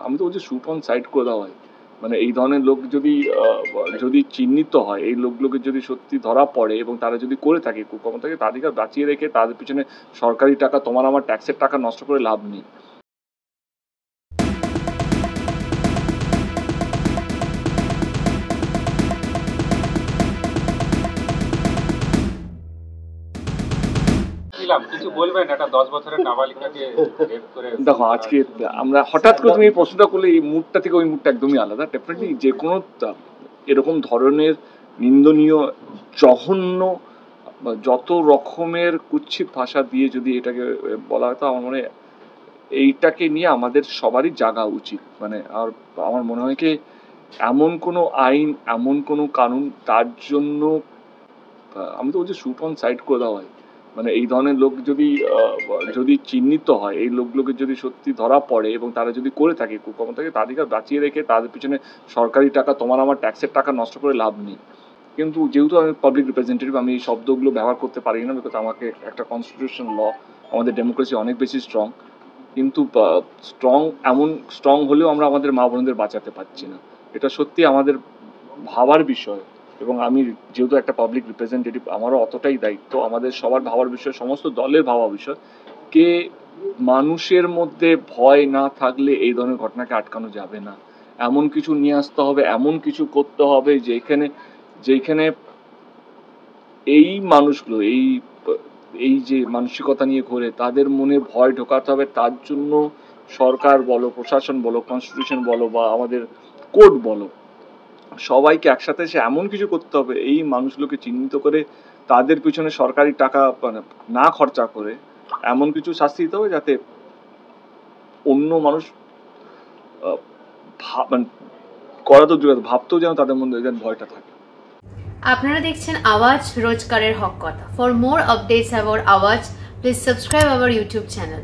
আমি তো বলছি শুট অন সাইড করে দেওয়া হয়। মানে এই ধরনের লোক যদি চিহ্নিত হয়, এই লোকগুলোকে যদি সত্যি ধরা পড়ে এবং তারা যদি করে থাকে কুকর্মটাকে, তাদেরকে বাঁচিয়ে রেখে তাদের পিছনে সরকারি টাকা, তোমার আমার ট্যাক্সের টাকা নষ্ট করে লাভ নেই। দেখো আজকে আমরা হঠাৎ করে তুমি এই প্রশ্নটা করলে, এই মুডটা থেকে ওই মুডটা একদমই আলাদা। ডেফিনেটলি যে কোনো এরকম ধরনের নিন্দনীয়, জঘন্য, যত রকমের কুৎসিত ভাষা দিয়ে যদি এটাকে বলা হয়, তো আমার মনে হয় এইটাকে নিয়ে আমাদের সবারই জাগা উচিত। মানে আর আমার মনে হয় কি, এমন কোনো আইন, এমন কোনো কানুন তার জন্য, আমি তো বলছি শুট অন সাইড করে দেওয়া হয়। মানে এই ধরনের লোক যদি চিহ্নিত হয়, এই লোকগুলোকে যদি সত্যি ধরা পড়ে এবং তারা যদি করে থাকে কুকর্মটাকে, তাদেরকে বাঁচিয়ে রেখে তাদের পিছনে সরকারি টাকা, তোমার আমার ট্যাক্সের টাকা নষ্ট করে লাভ নেই। কিন্তু যেহেতু আমি পাবলিক রিপ্রেজেন্টেটিভ, আমি এই শব্দগুলো ব্যবহার করতে পারি না, বিকজ আমাকে একটা কনস্টিটিউশন ল, আমাদের ডেমোক্রেসি অনেক বেশি স্ট্রং। কিন্তু স্ট্রং হলেও আমরা আমাদের মা বোনদের বাঁচাতে পারছি না। এটা সত্যি আমাদের ভাবার বিষয়। এবং আমি যেহেতু একটা পাবলিক রিপ্রেজেন্টেটিভ, আমারও অতটাই দায়িত্ব, আমাদের সবার ভাবার বিষয়, সমস্ত দলের ভাবা বিষয়, কে মানুষের মধ্যে ভয় না থাকলে এই ধরনের ঘটনাকে আটকানো যাবে না। এমন কিছু নিয়ে আসতে হবে, এমন কিছু করতে হবে যেখানে এই মানুষগুলো, এই যে মানসিকতা নিয়ে ঘোরে, তাদের মনে ভয় ঢোকাতে হবে। তার জন্য সরকার বলো, প্রশাসন বলো, কনস্টিটিউশন বলো, বা আমাদের কোর্ট বলো, সবাইকে একসাথে এসে এমন কিছু করতে হবে, এই মানুষগুলোকে চিহ্নিত করে তাদের পিছনে সরকারি টাকা না খরচা করে এমন কিছু শাস্তি দিতে হবে, যাতে অন্য মানুষ করা তো দূরে, ভাবতেও যেন তাদের মধ্যে যেন ভয়টা থাকে। আপনারা দেখছেন আওয়াজ, রোজকারের হক কথা। ফর মোর আপডেটস অ্যাবাউট আওয়াজ, please subscribe our YouTube channel.